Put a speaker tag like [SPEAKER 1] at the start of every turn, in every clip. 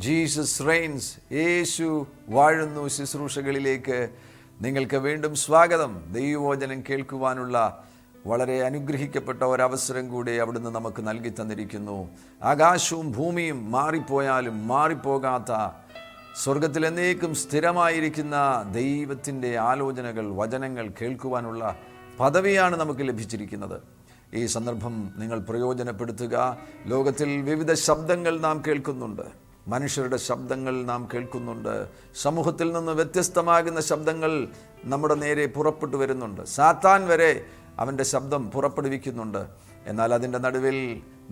[SPEAKER 1] Jesus Reigns, യേശു വാഴുന്നു ശുശ്രൂഷകളിലേക്ക് നിങ്ങൾക്ക് വീണ്ടും സ്വാഗതം. ദൈവവചനം കേൾക്കുവാനുള്ള വളരെ അനുഗ്രഹിക്കപ്പെട്ട ഒരവസരം കൂടി അവിടുന്ന് നമുക്ക് നൽകി തന്നിരിക്കുന്നു. ആകാശവും ഭൂമിയും മാറിപ്പോയാലും മാറിപ്പോകാത്ത, സ്വർഗത്തിൽ എന്നേക്കും സ്ഥിരമായിരിക്കുന്ന ദൈവത്തിൻ്റെ ആലോചനകൾ, വചനങ്ങൾ കേൾക്കുവാനുള്ള പദവിയാണ് നമുക്ക് ലഭിച്ചിരിക്കുന്നത്. ഈ സന്ദർഭം നിങ്ങൾ പ്രയോജനപ്പെടുത്തുക. ലോകത്തിൽ വിവിധ ശബ്ദങ്ങൾ നാം കേൾക്കുന്നുണ്ട്. മനുഷ്യരുടെ ശബ്ദങ്ങൾ നാം കേൾക്കുന്നുണ്ട്. സമൂഹത്തിൽ നിന്ന് വ്യത്യസ്തമാകുന്ന ശബ്ദങ്ങൾ നമ്മുടെ നേരെ പുറപ്പെട്ടു വരുന്നുണ്ട്. സാത്താൻ വരെ അവൻ്റെ ശബ്ദം പുറപ്പെടുവിക്കുന്നുണ്ട്. എന്നാൽ അതിൻ്റെ നടുവിൽ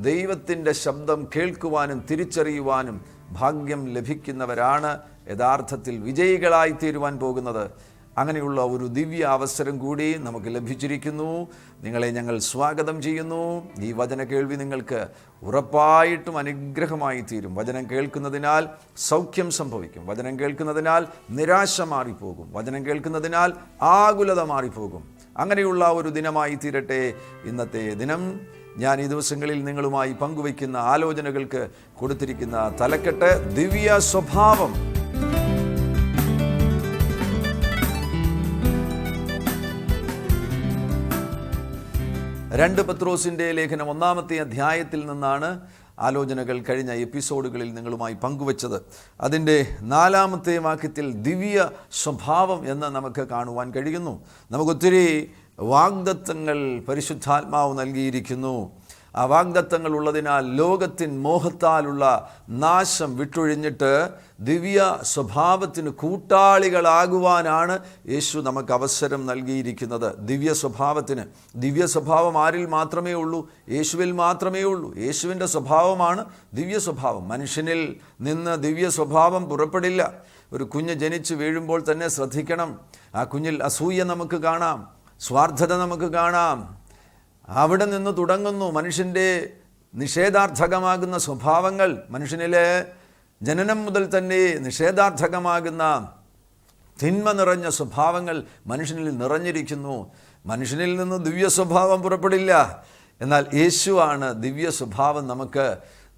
[SPEAKER 1] ദൈവത്തിൻ്റെ ശബ്ദം കേൾക്കുവാനും തിരിച്ചറിയുവാനും ഭാഗ്യം ലഭിക്കുന്നവരാണ് യഥാർത്ഥത്തിൽ വിജയികളായി തീരുവാൻ പോകുന്നത്. അങ്ങനെയുള്ള ഒരു ദിവ്യ അവസരം കൂടി നമുക്ക് ലഭിച്ചിരിക്കുന്നു. നിങ്ങളെ ഞങ്ങൾ സ്വാഗതം ചെയ്യുന്നു. ഈ വചന കേൾവി നിങ്ങൾക്ക് ഉറപ്പായിട്ടും അനുഗ്രഹമായി തീരും. വചനം കേൾക്കുന്നതിനാൽ സൗഖ്യം സംഭവിക്കും. വചനം കേൾക്കുന്നതിനാൽ നിരാശ മാറിപ്പോകും. വചനം കേൾക്കുന്നതിനാൽ ആകുലത മാറിപ്പോകും. അങ്ങനെയുള്ള ഒരു ദിനമായി തീരട്ടെ ഇന്നത്തെ ദിനം. ഞാൻ ഈ ദിവസങ്ങളിൽ നിങ്ങളുമായി പങ്കുവയ്ക്കുന്ന ആലോചനകൾക്ക് കൊടുത്തിരിക്കുന്ന തലക്കെട്ട് ദിവ്യ സ്വഭാവം. 2 പത്രോസിൻ്റെ ലേഖനം 1-ാമത്തെ അധ്യായത്തിൽ നിന്നാണ് ആലോചനകൾ കഴിഞ്ഞ എപ്പിസോഡുകളിൽ നിങ്ങളുമായി പങ്കുവച്ചത്. അതിൻ്റെ 4-ാമത്തെ വാക്യത്തിൽ ദിവ്യ സ്വഭാവം എന്ന് നമുക്ക് കാണുവാൻ കഴിയുന്നു. നമുക്കൊത്തിരി വാഗ്ദത്തങ്ങൾ പരിശുദ്ധാത്മാവ് നൽകിയിരിക്കുന്നു. ആ വാഗ്ദത്തങ്ങൾ ഉള്ളതിനാൽ ലോകത്തിൻ മോഹത്താലുള്ള നാശം വിട്ടൊഴിഞ്ഞിട്ട് ദിവ്യ സ്വഭാവത്തിന് കൂട്ടാളികളാകുവാനാണ് യേശു നമുക്ക് അവസരം നൽകിയിരിക്കുന്നത്. ദിവ്യ സ്വഭാവത്തിന്. ദിവ്യ സ്വഭാവം ആരിൽ മാത്രമേ ഉള്ളൂ? യേശുവിൽ മാത്രമേ ഉള്ളൂ. യേശുവിൻ്റെ സ്വഭാവമാണ് ദിവ്യ സ്വഭാവം. മനുഷ്യനിൽ നിന്ന് ദിവ്യ സ്വഭാവം പുറപ്പെടില്ല. ഒരു കുഞ്ഞ് ജനിച്ച് വീഴുമ്പോൾ തന്നെ ശ്രദ്ധിക്കണം. ആ കുഞ്ഞിൽ അസൂയ നമുക്ക് കാണാം, സ്വാർത്ഥത നമുക്ക് കാണാം. അവിടെ നിന്ന് തുടങ്ങുന്നു മനുഷ്യൻ്റെ നിഷേധാർത്ഥകമാകുന്ന സ്വഭാവങ്ങൾ. മനുഷ്യനിലെ ജനനം മുതൽ തന്നെ നിഷേധാർത്ഥകമാകുന്ന തിന്മ നിറഞ്ഞ സ്വഭാവങ്ങൾ മനുഷ്യനിൽ നിറഞ്ഞിരിക്കുന്നു. മനുഷ്യനിൽ നിന്ന് ദിവ്യ സ്വഭാവം പുറപ്പെടില്ല. എന്നാൽ യേശുവാണ് ദിവ്യ സ്വഭാവം നമുക്ക്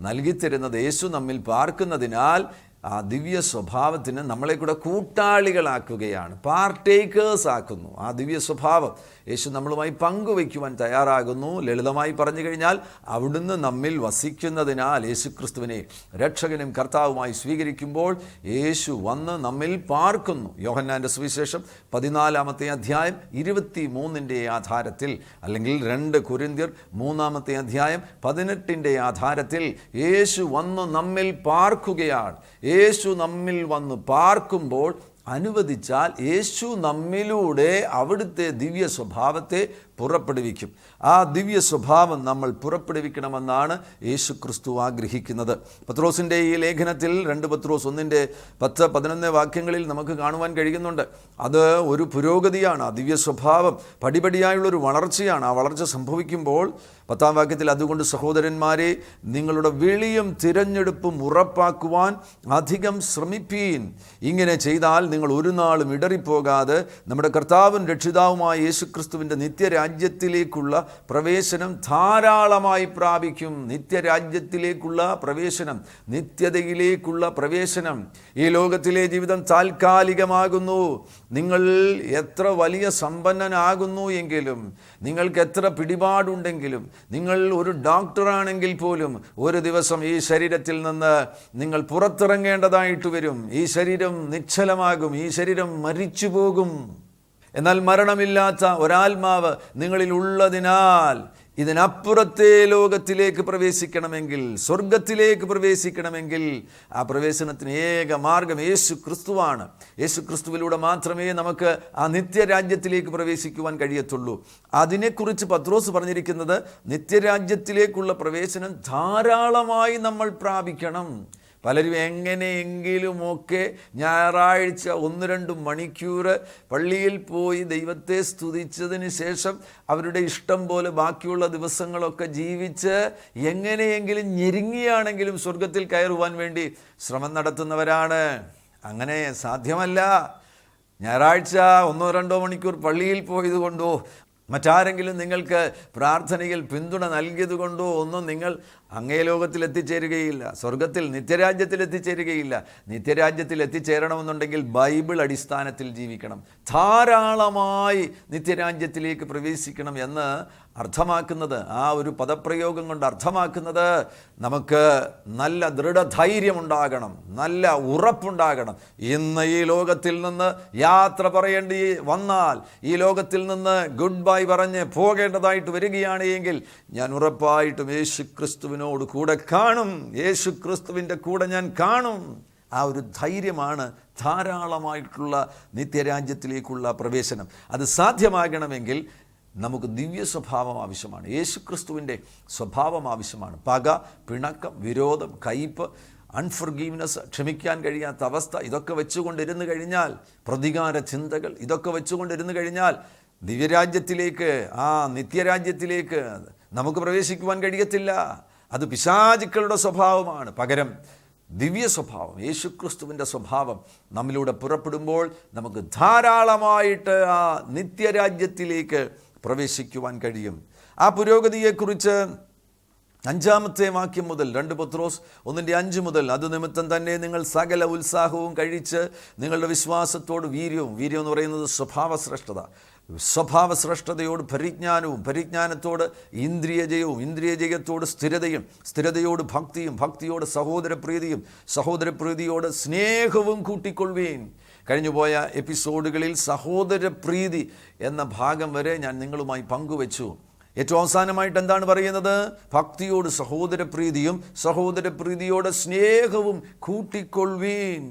[SPEAKER 1] നൽകിത്തരുന്നത്. യേശു നമ്മിൽ പാർക്കുന്നതിനാൽ ആ ദിവ്യ സ്വഭാവത്തിന് നമ്മളെ കൂടെ കൂട്ടാളികളാക്കുകയാണ്, പാർട്ടേക്കേഴ്സ് ആക്കുന്നു. ആ ദിവ്യ സ്വഭാവം യേശു നമ്മളുമായി പങ്കുവയ്ക്കുവാൻ തയ്യാറാകുന്നു. ലളിതമായി പറഞ്ഞു കഴിഞ്ഞാൽ അവിടുന്ന് നമ്മിൽ വസിക്കുന്നതിനാൽ യേശുക്രിസ്തുവിനെ രക്ഷകനും കർത്താവുമായി സ്വീകരിക്കുമ്പോൾ യേശു വന്ന് നമ്മിൽ പാർക്കുന്നു. യോഹന്നാൻ്റെ സുവിശേഷം 14-ാമത്തെ അധ്യായം 23-ന്റെ ആധാരത്തിൽ, അല്ലെങ്കിൽ 2 കൊരിന്ത്യർ 3-ാമത്തെ അധ്യായം 18-ന്റെ ആധാരത്തിൽ യേശു വന്ന് നമ്മിൽ പാർക്കുകയാണ്. യേശു നമ്മിൽ വന്ന് പാർക്കുമ്പോൾ അനുവദിച്ചാൽ യേശു നമ്മിലൂടെ അവിടുത്തെ ദിവ്യ സ്വഭാവത്തെ പുറപ്പെടുവിക്കും. ആ ദിവ്യ സ്വഭാവം നമ്മൾ പുറപ്പെടുവിക്കണമെന്നാണ് യേശു ക്രിസ്തു ആഗ്രഹിക്കുന്നത്. പത്രോസിൻ്റെ ഈ ലേഖനത്തിൽ 2 പത്രോസ് 1-10-11 വാക്യങ്ങളിൽ നമുക്ക് കാണുവാൻ കഴിയുന്നുണ്ട്. അത് ഒരു പുരോഗതിയാണ്. ആ ദിവ്യ സ്വഭാവം പടിപടിയായുള്ളൊരു വളർച്ചയാണ്. ആ വളർച്ച സംഭവിക്കുമ്പോൾ 10-ാം വാക്യത്തിൽ, അതുകൊണ്ട് സഹോദരന്മാരെ, നിങ്ങളുടെ വിളിയും തിരഞ്ഞെടുപ്പും ഉറപ്പാക്കുവാൻ അധികം ശ്രമിപ്പീൻ. ഇങ്ങനെ ചെയ്താൽ നിങ്ങൾ ഒരു നാളും ഇടറിപ്പോകാതെ നമ്മുടെ കർത്താവും രക്ഷിതാവുമായ യേശുക്രിസ്തുവിൻ്റെ നിത്യരാജ്യത്തിലേക്കുള്ള പ്രവേശനം ധാരാളമായി പ്രാപിക്കും. നിത്യരാജ്യത്തിലേക്കുള്ള പ്രവേശനം, നിത്യതയിലേക്കുള്ള പ്രവേശനം. ഈ ലോകത്തിലെ ജീവിതം താൽക്കാലികമാകുന്നു. നിങ്ങൾ എത്ര വലിയ സമ്പന്നനാകുന്നു എങ്കിലും, നിങ്ങൾക്ക് എത്ര പിടിപാടുണ്ടെങ്കിലും, നിങ്ങൾ ഒരു ഡോക്ടറാണെങ്കിൽ പോലും ഒരു ദിവസം ഈ ശരീരത്തിൽ നിന്ന് നിങ്ങൾ പുറത്തിറങ്ങേണ്ടതായിട്ട് വരും. ഈ ശരീരം നിശ്ചലമാകും, ഈ ശരീരം മരിച്ചു പോകും. എന്നാൽ മരണമില്ലാത്ത ഒരാത്മാവ് നിങ്ങളിൽ ഉള്ളതിനാൽ ഇതിനപ്പുറത്തെ ലോകത്തിലേക്ക് പ്രവേശിക്കണമെങ്കിൽ, സ്വർഗത്തിലേക്ക് പ്രവേശിക്കണമെങ്കിൽ, ആ പ്രവേശനത്തിന് ഏക മാർഗം യേശു ക്രിസ്തുവാണ്. യേശു ക്രിസ്തുവിലൂടെ മാത്രമേ നമുക്ക് ആ നിത്യരാജ്യത്തിലേക്ക് പ്രവേശിക്കുവാൻ കഴിയത്തുള്ളൂ. അതിനെക്കുറിച്ച് പത്രോസ് പറഞ്ഞിരിക്കുന്നത്, നിത്യരാജ്യത്തിലേക്കുള്ള പ്രവേശനം ധാരാളമായി നമ്മൾ പ്രാപിക്കണം. പലരും എങ്ങനെയെങ്കിലുമൊക്കെ ഞായറാഴ്ച 1-2 മണിക്കൂർ പള്ളിയിൽ പോയി ദൈവത്തെ സ്തുതിച്ചതിന് ശേഷം അവരുടെ ഇഷ്ടം പോലെ ബാക്കിയുള്ള ദിവസങ്ങളൊക്കെ ജീവിച്ച് എങ്ങനെയെങ്കിലും ഞെരുങ്ങിയാണെങ്കിലും സ്വർഗത്തിൽ കയറുവാൻ വേണ്ടി ശ്രമം നടത്തുന്നവരാണ്. അങ്ങനെ സാധ്യമല്ല. ഞായറാഴ്ച 1-2 മണിക്കൂർ പള്ളിയിൽ പോയതുകൊണ്ടോ മറ്റാരെങ്കിലും നിങ്ങൾക്ക് പ്രാർത്ഥനയിൽ പിന്തുണ നൽകിയതുകൊണ്ടോ ഒന്നും നിങ്ങൾ അങ്ങേ ലോകത്തിൽ എത്തിച്ചേരുകയില്ല. സ്വർഗത്തിൽ നിത്യരാജ്യത്തിൽ എത്തിച്ചേരുകയില്ല. നിത്യരാജ്യത്തിൽ എത്തിച്ചേരണമെന്നുണ്ടെങ്കിൽ ബൈബിൾ അടിസ്ഥാനത്തിൽ ജീവിക്കണം. ധാരാളമായി നിത്യരാജ്യത്തിലേക്ക് പ്രവേശിക്കണം എന്ന് അർത്ഥമാക്കുന്നത്, ആ ഒരു പദപ്രയോഗം കൊണ്ട് അർത്ഥമാക്കുന്നത്, നമുക്ക് നല്ല ദൃഢധൈര്യമുണ്ടാകണം, നല്ല ഉറപ്പുണ്ടാകണം. ഇന്ന് ഈ ലോകത്തിൽ നിന്ന് യാത്ര പറയേണ്ടി വന്നാൽ, ഈ ലോകത്തിൽ നിന്ന് ഗുഡ് ബൈ പറഞ്ഞ് പോകേണ്ടതായിട്ട് വരികയാണ് എങ്കിൽ, ഞാൻ ഉറപ്പായിട്ടും യേശു ക്രിസ്തുവിനോട് കൂടെ കാണും, യേശു ക്രിസ്തുവിൻ്റെ കൂടെ ഞാൻ കാണും. ആ ഒരു ധൈര്യമാണ് ധാരാളമായിട്ടുള്ള നിത്യരാജ്യത്തിലേക്കുള്ള പ്രവേശനം. അത് സാധ്യമാകണമെങ്കിൽ നമുക്ക് ദിവ്യ സ്വഭാവം ആവശ്യമാണ്. യേശു ക്രിസ്തുവിൻ്റെ സ്വഭാവം ആവശ്യമാണ്. പക, പിണക്കം, വിരോധം, കയ്പ്, അൺഫർഗീവ്നെസ്, ക്ഷമിക്കാൻ കഴിയാത്ത അവസ്ഥ, ഇതൊക്കെ വെച്ചുകൊണ്ടിരുന്നു കഴിഞ്ഞാൽ, പ്രതികാര ചിന്തകൾ, ഇതൊക്കെ വെച്ചുകൊണ്ടിരുന്നു കഴിഞ്ഞാൽ ദിവ്യരാജ്യത്തിലേക്ക്, ആ നിത്യരാജ്യത്തിലേക്ക് നമുക്ക് പ്രവേശിക്കുവാൻ കഴിയത്തില്ല. അത് പിശാചുക്കളുടെ സ്വഭാവമാണ്. പകരം ദിവ്യ സ്വഭാവം, യേശുക്രിസ്തുവിൻ്റെ സ്വഭാവം നമ്മിലൂടെ പുറപ്പെടുമ്പോൾ നമുക്ക് ധാരാളമായിട്ട് ആ നിത്യരാജ്യത്തിലേക്ക് പ്രവേശിക്കുവാൻ കഴിയും. ആ പുരോഗതിയെക്കുറിച്ച് 5-ാമത്തെ വാക്യം മുതൽ 2 പത്രോസ് 1:5 മുതൽ, അത് നിമിത്തം തന്നെ നിങ്ങൾ സകല ഉത്സാഹവും കഴിച്ച് നിങ്ങളുടെ വിശ്വാസത്തോട് വീര്യവും എന്ന് പറയുന്നത് സ്വഭാവശ്രേഷ്ഠതയോട് പരിജ്ഞാനവും, പരിജ്ഞാനത്തോട് ഇന്ദ്രിയജയവും, ഇന്ദ്രിയജയത്തോട് സ്ഥിരതയോട് ഭക്തിയോട് സഹോദരപ്രീതിയോട് സ്നേഹവും കൂട്ടിക്കൊള്ളുവീൻ. കഴിഞ്ഞുപോയ എപ്പിസോഡുകളിൽ സഹോദരപ്രീതി എന്ന ഭാഗം വരെ ഞാൻ നിങ്ങളുമായി പങ്കുവച്ചു. ഏറ്റവും അവസാനമായിട്ട് എന്താണ് പറയുന്നത്? ഭക്തിയോട് സഹോദരപ്രീതിയോട് സ്നേഹവും കൂട്ടിക്കൊള്ളുവീൻ.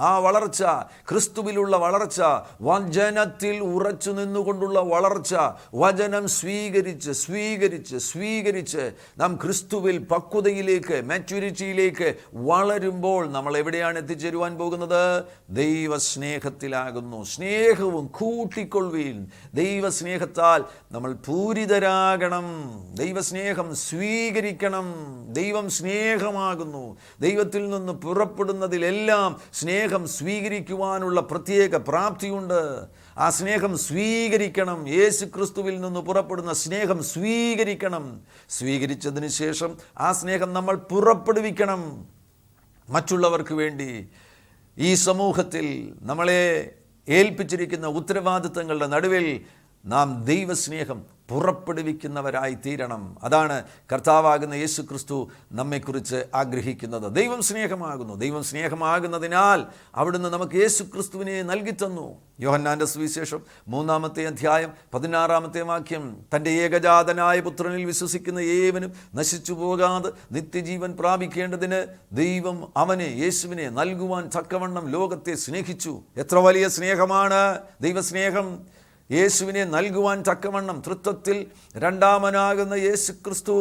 [SPEAKER 1] ആ വളർച്ച, ക്രിസ്തുവിലുള്ള വളർച്ച, വചനത്തിൽ ഉറച്ചു നിന്നുകൊണ്ടുള്ള വളർച്ച, വചനം സ്വീകരിച്ച് നാം ക്രിസ്തുവിൽ പക്വതയിലേക്ക്, മാച്യൂരിറ്റിയിലേക്ക് വളരുമ്പോൾ നമ്മൾ എവിടെയാണ് എത്തിച്ചേരുവാൻ പോകുന്നത്? ദൈവസ്നേഹത്തിലാകുന്നു. സ്നേഹവും കൂട്ടിക്കൊള്ളുവീൻ. ദൈവസ്നേഹത്താൽ നമ്മൾ പൂരിതരാകണം. ദൈവസ്നേഹം സ്വീകരിക്കണം. ദൈവം സ്നേഹമാകുന്നു. ദൈവത്തിൽ നിന്ന് പുറപ്പെടുന്നതിലെല്ലാം സ്നേഹം സ്വീകരിക്കുവാനുള്ള പ്രത്യേക പ്രാപ്തിയുണ്ട്. ആ സ്നേഹം സ്വീകരിക്കണം. യേശു ക്രിസ്തുവിൽ നിന്ന് പുറപ്പെടുന്ന സ്നേഹം സ്വീകരിക്കണം. സ്വീകരിച്ചതിന് ശേഷം ആ സ്നേഹം നമ്മൾ പുറപ്പെടുവിക്കണം മറ്റുള്ളവർക്ക് വേണ്ടി. ഈ സമൂഹത്തിൽ നമ്മളെ ഏൽപ്പിച്ചിരിക്കുന്ന ഉത്തരവാദിത്തങ്ങളുടെ നടുവിൽ നാം ദൈവസ്നേഹം പുറപ്പെടുവിക്കുന്നവരായി തീരണം. അതാണ് കർത്താവാകുന്ന യേശു ക്രിസ്തു നമ്മെക്കുറിച്ച് ആഗ്രഹിക്കുന്നത്. ദൈവം സ്നേഹമാകുന്നു. ദൈവം സ്നേഹമാകുന്നതിനാൽ അവിടുന്ന് നമുക്ക് യേശു ക്രിസ്തുവിനെ നൽകിത്തന്നു. യോഹന്നാന്റെ സുവിശേഷം 3-ാമത്തെ അധ്യായം 16-ാമത്തെ വാക്യം, തൻ്റെ ഏകജാതനായ പുത്രനിൽ വിശ്വസിക്കുന്ന ഏവനും നശിച്ചു പോകാതെ നിത്യജീവൻ പ്രാപിക്കേണ്ടതിന് ദൈവം യേശുവിനെ നൽകുവാൻ തക്കവണ്ണം ലോകത്തെ സ്നേഹിച്ചു. എത്ര വലിയ സ്നേഹമാണ് ദൈവസ്നേഹം! യേശുവിനെ നൽകുവാൻ തക്കവണ്ണം തൃത്വത്തിൽ രണ്ടാമനാകുന്ന യേശു ക്രിസ്തു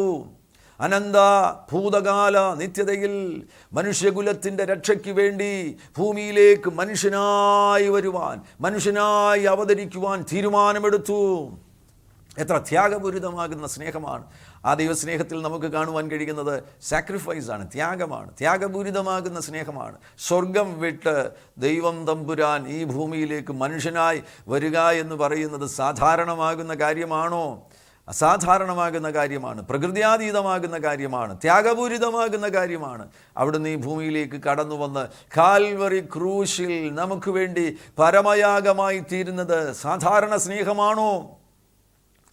[SPEAKER 1] അനന്ത ഭൂതകാല നിത്യതയിൽ മനുഷ്യകുലത്തിൻ്റെ രക്ഷയ്ക്ക് വേണ്ടി ഭൂമിയിലേക്ക് മനുഷ്യനായി അവതരിക്കുവാൻ തീരുമാനമെടുത്തു. എത്ര ത്യാഗപൂരിതമാകുന്ന സ്നേഹമാണ്! ആ ദൈവസ്നേഹത്തിൽ നമുക്ക് കാണുവാൻ കഴിയുന്നത് സാക്രിഫൈസാണ്, ത്യാഗമാണ്, ത്യാഗപൂരിതമാകുന്ന സ്നേഹമാണ്. സ്വർഗം വിട്ട് ദൈവം തമ്പുരാൻ ഈ ഭൂമിയിലേക്ക് മനുഷ്യനായി വരിക എന്ന് പറയുന്നത് സാധാരണമാകുന്ന കാര്യമാണോ? അസാധാരണമാകുന്ന കാര്യമാണ്, പ്രകൃത്യാതീതമാകുന്ന കാര്യമാണ്, ത്യാഗപൂരിതമാകുന്ന കാര്യമാണ്. അവിടുന്ന് ഈ ഭൂമിയിലേക്ക് കടന്നു വന്ന് കാൽവറി ക്രൂശിൽ നമുക്ക് വേണ്ടി പരമയാഗമായി തീരുന്നത് സാധാരണ സ്നേഹമാണോ?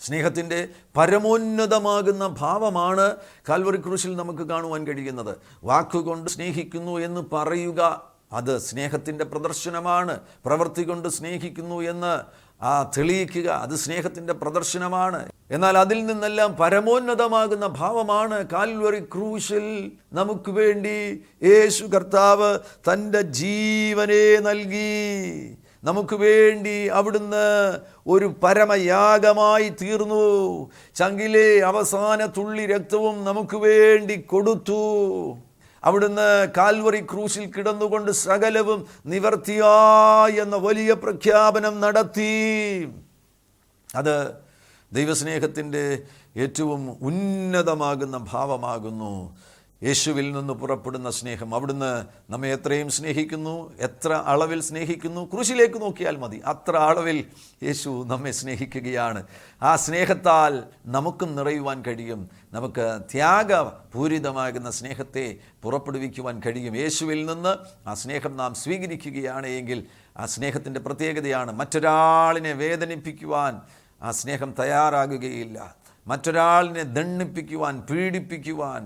[SPEAKER 1] സ്നേഹത്തിൻ്റെ പരമോന്നതമാകുന്ന ഭാവമാണ് കാൽവറി ക്രൂശിൽ നമുക്ക് കാണുവാൻ കഴിയുന്നത്. വാക്കുകൊണ്ട് സ്നേഹിക്കുന്നു എന്ന് പറയുക അത് സ്നേഹത്തിൻ്റെ പ്രദർശനമാണ്. പ്രവൃത്തി കൊണ്ട് സ്നേഹിക്കുന്നു എന്ന് തെളിയിക്കുക അത് സ്നേഹത്തിൻ്റെ പ്രദർശനമാണ്. എന്നാൽ അതിൽ നിന്നെല്ലാം പരമോന്നതമാകുന്ന ഭാവമാണ് കാൽവറി ക്രൂശിൽ നമുക്ക് വേണ്ടി യേശു കർത്താവ് തൻ്റെ ജീവനെ നൽകി. നമുക്ക് വേണ്ടി അവിടുന്ന് ഒരു പരമയാഗമായി തീർന്നു. ചങ്കിലെ അവസാന തുള്ളി രക്തവും നമുക്ക് വേണ്ടി കൊടുത്തു. അവിടുന്ന് കാൽവറി ക്രൂശിൽ കിടന്നുകൊണ്ട് സകലവും നിവർത്തിയായി എന്ന വലിയ പ്രഖ്യാപനം നടത്തി. അത് ദൈവസ്നേഹത്തിൻ്റെ ഏറ്റവും ഉന്നതമാകുന്ന ഭാവമാകുന്നു. യേശുവിൽ നിന്ന് പുറപ്പെടുന്ന സ്നേഹം, അവിടുന്ന് നമ്മെ എത്രയും സ്നേഹിക്കുന്നു, എത്ര അളവിൽ സ്നേഹിക്കുന്നു, ക്രൂശിലേക്ക് നോക്കിയാൽ മതി, അത്ര അളവിൽ യേശു നമ്മെ സ്നേഹിക്കുകയാണ്. ആ സ്നേഹത്താൽ നമുക്കും നിറയുവാൻ കഴിയും. നമുക്ക് ത്യാഗപൂരിതമാകുന്ന സ്നേഹത്തെ പുറപ്പെടുവിക്കുവാൻ കഴിയും. യേശുവിൽ നിന്ന് ആ സ്നേഹം നാം സ്വീകരിക്കുകയാണ് എങ്കിൽ ആ സ്നേഹത്തിൻ്റെ പ്രത്യേകതയാണ് മറ്റൊരാളിനെ വേദനിപ്പിക്കുവാൻ ആ സ്നേഹം തയ്യാറാകുകയില്ല. മറ്റൊരാളിനെ ദണ്ഡിപ്പിക്കുവാൻ, പീഡിപ്പിക്കുവാൻ,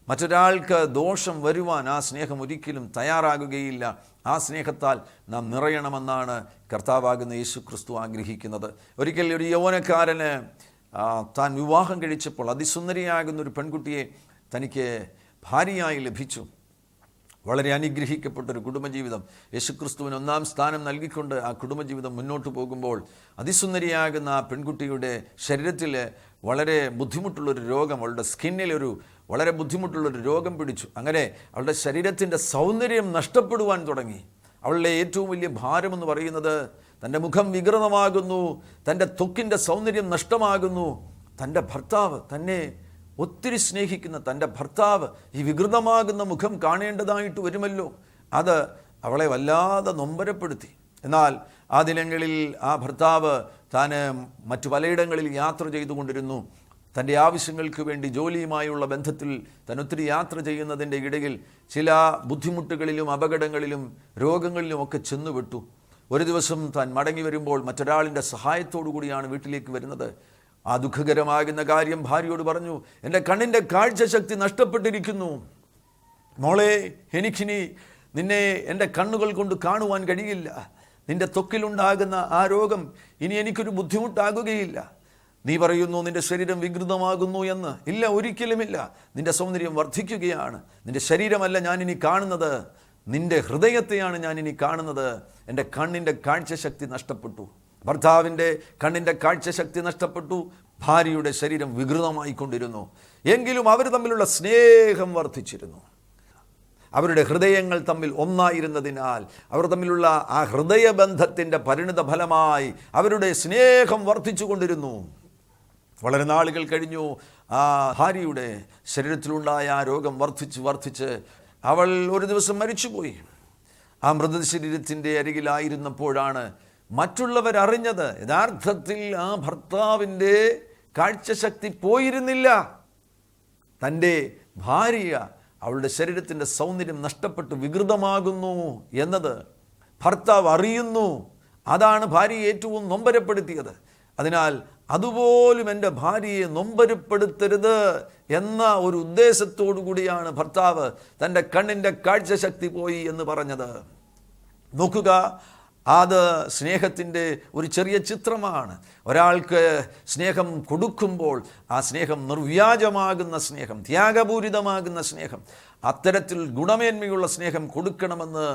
[SPEAKER 1] മറ്റൊരാൾക്ക് ദോഷം വരുവാൻ ആ സ്നേഹം ഒരിക്കലും തയ്യാറാകുകയില്ല. ആ സ്നേഹത്താൽ നാം നിറയണമെന്നാണ് കർത്താവാകുന്ന യേശു ക്രിസ്തു ആഗ്രഹിക്കുന്നത്. ഒരിക്കൽ ഒരു യൗവനക്കാരന് താൻ വിവാഹം കഴിച്ചപ്പോൾ അതിസുന്ദരിയാകുന്ന ഒരു പെൺകുട്ടിയെ തനിക്ക് ഭാര്യയായി ലഭിച്ചു. വളരെ അനുഗ്രഹിക്കപ്പെട്ടൊരു കുടുംബജീവിതം യേശുക്രിസ്തുവിന് 1-ാം സ്ഥാനം നൽകിക്കൊണ്ട് ആ കുടുംബജീവിതം മുന്നോട്ട് പോകുമ്പോൾ അതിസുന്ദരിയാകുന്ന ആ പെൺകുട്ടിയുടെ ശരീരത്തിൽ വളരെ ബുദ്ധിമുട്ടുള്ളൊരു രോഗം, അവളുടെ സ്കിന്നിലൊരു വളരെ ബുദ്ധിമുട്ടുള്ളൊരു രോഗം പിടിച്ചു. അങ്ങനെ അവളുടെ ശരീരത്തിൻ്റെ സൗന്ദര്യം നഷ്ടപ്പെടുവാൻ തുടങ്ങി. അവളുടെ ഏറ്റവും വലിയ ഭാരമെന്ന് പറയുന്നത് തൻ്റെ മുഖം വികൃതമാകുന്നു, തൻ്റെ ത്വക്കിൻ്റെ സൗന്ദര്യം നഷ്ടമാകുന്നു. തൻ്റെ ഭർത്താവ്, തന്നെ ഒത്തിരി സ്നേഹിക്കുന്ന തൻ്റെ ഭർത്താവ് ഈ വികൃതമാകുന്ന മുഖം കാണേണ്ടതായിട്ട് വരുമല്ലോ, അത് അവളെ വല്ലാതെ നൊമ്പരപ്പെടുത്തി. എന്നാൽ ആ ദിനങ്ങളിൽ ആ ഭർത്താവ് താൻ മറ്റു പലയിടങ്ങളിൽ യാത്ര ചെയ്തുകൊണ്ടിരുന്നു. തൻ്റെ ആവശ്യങ്ങൾക്ക് വേണ്ടി ജോലിയുമായുള്ള ബന്ധത്തിൽ താൻ ഒത്തിരി യാത്ര ചെയ്യുന്നതിൻ്റെ ഇടയിൽ ചില ബുദ്ധിമുട്ടുകളിലും അപകടങ്ങളിലും രോഗങ്ങളിലും ഒക്കെ ചെന്നുവിട്ടു. ഒരു ദിവസം താൻ മടങ്ങി വരുമ്പോൾ മറ്റൊരാളിൻ്റെ സഹായത്തോടു കൂടിയാണ് വീട്ടിലേക്ക് വരുന്നത്. ആ ദുഃഖകരമാകുന്ന കാര്യം ഭാര്യയോട് പറഞ്ഞു, എൻ്റെ കണ്ണിൻ്റെ കാഴ്ചശക്തി നഷ്ടപ്പെട്ടിരിക്കുന്നു മോളെ, എനിക്കിനി നിന്നെ എൻ്റെ കണ്ണുകൾ കൊണ്ട് കാണുവാൻ കഴിയില്ല. നിൻ്റെ ത്വക്കിലുണ്ടാകുന്ന ആ രോഗം ഇനി എനിക്കൊരു ബുദ്ധിമുട്ടാകുകയില്ല. നീ പറയുന്നു നിൻ്റെ ശരീരം വികൃതമാകുന്നു എന്ന്. ഇല്ല, ഒരിക്കലുമില്ല. നിൻ്റെ സൗന്ദര്യം വർദ്ധിക്കുകയാണ്. നിൻ്റെ ശരീരമല്ല ഞാനിനി കാണുന്നത്, നിൻ്റെ ഹൃദയത്തെയാണ് ഞാനിനി കാണുന്നത്. എൻ്റെ കണ്ണിൻ്റെ കാഴ്ചശക്തി നഷ്ടപ്പെട്ടു. ഭർത്താവിൻ്റെ കണ്ണിൻ്റെ കാഴ്ചശക്തി നഷ്ടപ്പെട്ടു. ഭാര്യയുടെ ശരീരം വികൃതമായിക്കൊണ്ടിരുന്നു. എങ്കിലും അവർ തമ്മിലുള്ള സ്നേഹം വർദ്ധിച്ചിരുന്നു. അവരുടെ ഹൃദയങ്ങൾ തമ്മിൽ ഒന്നായിരുന്നതിനാൽ അവർ തമ്മിലുള്ള ആ ഹൃദയബന്ധത്തിൻ്റെ പരിണിത ഫലമായി അവരുടെ സ്നേഹം വർദ്ധിച്ചു കൊണ്ടിരുന്നു. വളരെ നാളുകൾ കഴിഞ്ഞു. ആ ഭാര്യയുടെ ശരീരത്തിലുണ്ടായ ആ രോഗം വർദ്ധിച്ച് അവൾ ഒരു ദിവസം മരിച്ചുപോയി. ആ മൃതശരീരത്തിൻ്റെ അരികിലായിരുന്നപ്പോഴാണ് മറ്റുള്ളവരറിഞ്ഞത് യഥാർത്ഥത്തിൽ ആ ഭർത്താവിൻ്റെ കാഴ്ചശക്തി പോയിരുന്നില്ല. തൻ്റെ ഭാര്യ അവളുടെ ശരീരത്തിൻ്റെ സൗന്ദര്യം നഷ്ടപ്പെട്ട് വികൃതമാകുന്നു എന്നത് ഭർത്താവ് അറിയുന്നു. അതാണ് ഭാര്യയെ ഏറ്റവും നൊമ്പരപ്പെടുത്തിയത്. അതിനാൽ അതുപോലും എൻ്റെ ഭാര്യയെ നൊമ്പരപ്പെടുത്തരുത് എന്ന ഒരു ഉദ്ദേശത്തോടു കൂടിയാണ് ഭർത്താവ് തൻ്റെ കണ്ണിൻ്റെ കാഴ്ചശക്തി പോയി എന്ന് പറഞ്ഞത്. നോക്കുക, അത് സ്നേഹത്തിൻ്റെ ഒരു ചെറിയ ചിത്രമാണ്. ഒരാൾക്ക് സ്നേഹം കൊടുക്കുമ്പോൾ ആ സ്നേഹം നിർവ്യാജമാകുന്ന സ്നേഹം, ത്യാഗപൂരിതമാകുന്ന സ്നേഹം, അത്തരത്തിൽ ഗുണമേന്മയുള്ള സ്നേഹം കൊടുക്കണമെന്ന്,